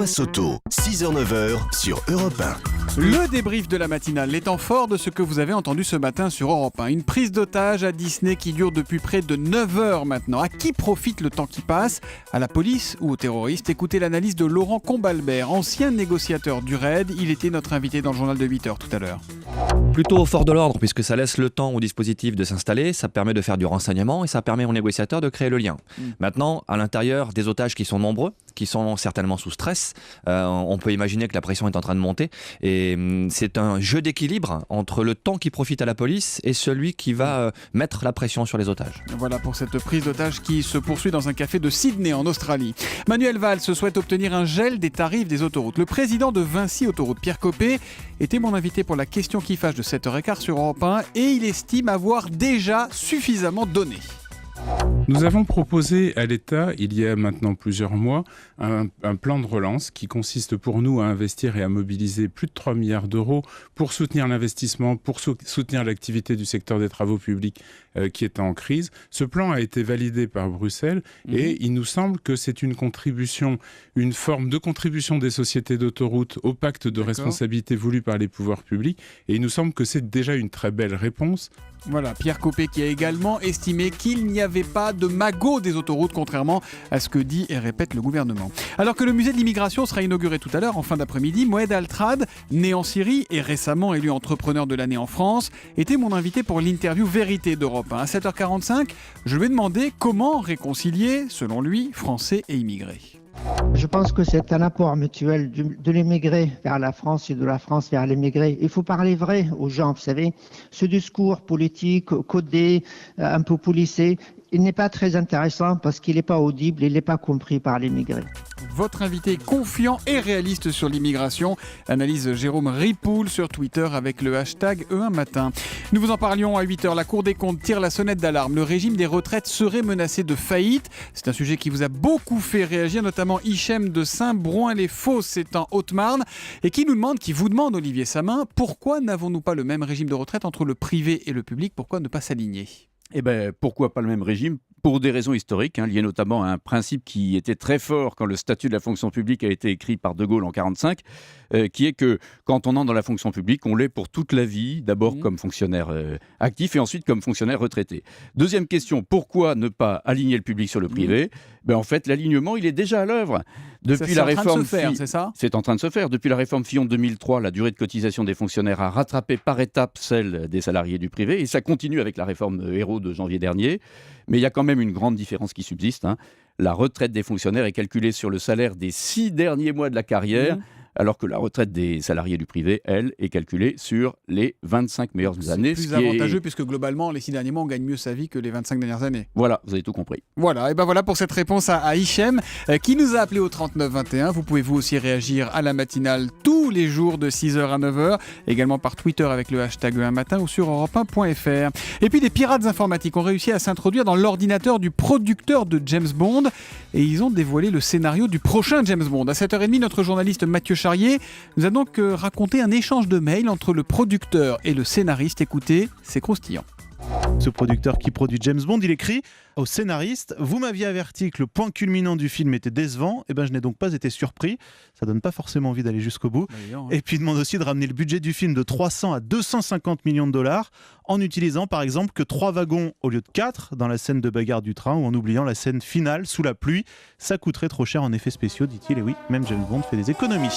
Thomas Soto, 6h-9h sur Europe 1. Le débrief de la matinale, les temps forts de ce que vous avez entendu ce matin sur Europe 1. Une prise d'otage à Disney qui dure depuis près de 9 heures maintenant. À qui profite le temps qui passe ? À la police ou aux terroristes ? Écoutez l'analyse de Laurent Combalbert, ancien négociateur du RAID. Il était notre invité dans le journal de 8h tout à l'heure. Plutôt au fort de l'ordre, puisque ça laisse le temps au dispositif de s'installer, ça permet de faire du renseignement et ça permet aux négociateurs de créer le lien. Maintenant, à l'intérieur, des otages qui sont nombreux, qui sont certainement sous stress, on peut imaginer que la pression est en train de monter et c'est un jeu d'équilibre entre le temps qui profite à la police et celui qui va mettre la pression sur les otages. Voilà pour cette prise d'otage qui se poursuit dans un café de Sydney en Australie. Manuel Valls souhaite obtenir un gel des tarifs des autoroutes. Le président de Vinci Autoroute, Pierre Copé, était mon invité pour la question qui fâche de 7h15 sur Europe 1 et il estime avoir déjà suffisamment donné. Nous avons proposé à l'État, il y a maintenant plusieurs mois, un plan de relance qui consiste pour nous à investir et à mobiliser plus de 3 milliards d'euros pour soutenir l'investissement, pour soutenir l'activité du secteur des travaux publics qui est en crise. Ce plan a été validé par Bruxelles et il nous semble que c'est une contribution, une forme de contribution des sociétés d'autoroutes au pacte de responsabilité voulu par les pouvoirs publics et il nous semble que c'est déjà une très belle réponse. Voilà, Pierre Copé qui a également estimé qu'il n'y avait pas de magot des autoroutes, contrairement à ce que dit et répète le gouvernement. Alors que le musée de l'immigration sera inauguré tout à l'heure, en fin d'après-midi, Moed Altrad, né en Syrie et récemment élu entrepreneur de l'année en France, était mon invité pour l'interview Vérité d'Europe 1. À 7h45, je lui ai demandé comment réconcilier, selon lui, Français et immigrés. Je pense que c'est un apport mutuel de l'immigré vers la France et de la France vers l'immigré. Il faut parler vrai aux gens, vous savez. Ce discours politique, codé, un peu policé, il n'est pas très intéressant parce qu'il n'est pas audible, il n'est pas compris par l'immigré. Votre invité confiant et réaliste sur l'immigration, analyse Jérôme Ripoul sur Twitter avec le hashtag E1Matin. Nous vous en parlions à 8h. La Cour des comptes tire la sonnette d'alarme. Le régime des retraites serait menacé de faillite. C'est un sujet qui vous a beaucoup fait réagir, notamment Hichem de Saint-Brouin-les-Fosses, c'est en Haute-Marne, et qui vous demande, Olivier Samin, pourquoi n'avons-nous pas le même régime de retraite entre le privé et le public ? Pourquoi ne pas s'aligner ? Eh bien, pourquoi pas le même régime ? Pour des raisons historiques, liées notamment à un principe qui était très fort quand le statut de la fonction publique a été écrit par De Gaulle en 1945, qui est que quand on entre dans la fonction publique, on l'est pour toute la vie, d'abord comme fonctionnaire actif et ensuite comme fonctionnaire retraité. Deuxième question, pourquoi ne pas aligner le public sur le privé ? En fait, l'alignement, il est déjà à l'œuvre. Depuis la réforme, c'est ça ? C'est en train de se faire. Depuis la réforme Fillon 2003, la durée de cotisation des fonctionnaires a rattrapé par étapes celle des salariés du privé et ça continue avec la réforme Hérault de janvier dernier. Mais il y a quand même une grande différence qui subsiste. La retraite des fonctionnaires est calculée sur le salaire des 6 derniers mois de la carrière, alors que la retraite des salariés du privé, elle, est calculée sur les 25 meilleures années. C'est plus avantageux puisque globalement, les 6 derniers mois, on gagne mieux sa vie que les 25 dernières années. Voilà, vous avez tout compris. Voilà, et voilà pour cette réponse à Hichem qui nous a appelé au 3921. Vous pouvez vous aussi réagir à la matinale tous les jours de 6h à 9h, également par Twitter avec le hashtag E1Matin ou sur europe1.fr. Et puis des pirates informatiques ont réussi à s'introduire dans l'ordinateur du producteur de James Bond et ils ont dévoilé le scénario du prochain James Bond. À 7h30, notre journaliste Mathieu Charrier nous a donc raconté un échange de mails entre le producteur et le scénariste. Écoutez, c'est croustillant. Ce producteur qui produit James Bond, il écrit au scénariste « Vous m'aviez averti que le point culminant du film était décevant, et je n'ai donc pas été surpris. Ça donne pas forcément envie d'aller jusqu'au bout. » Et puis il demande aussi de ramener le budget du film de 300 à 250 millions de dollars en utilisant par exemple que 3 wagons au lieu de 4 dans la scène de bagarre du train ou en oubliant la scène finale sous la pluie. Ça coûterait trop cher en effets spéciaux, dit-il. Et oui, même James Bond fait des économies.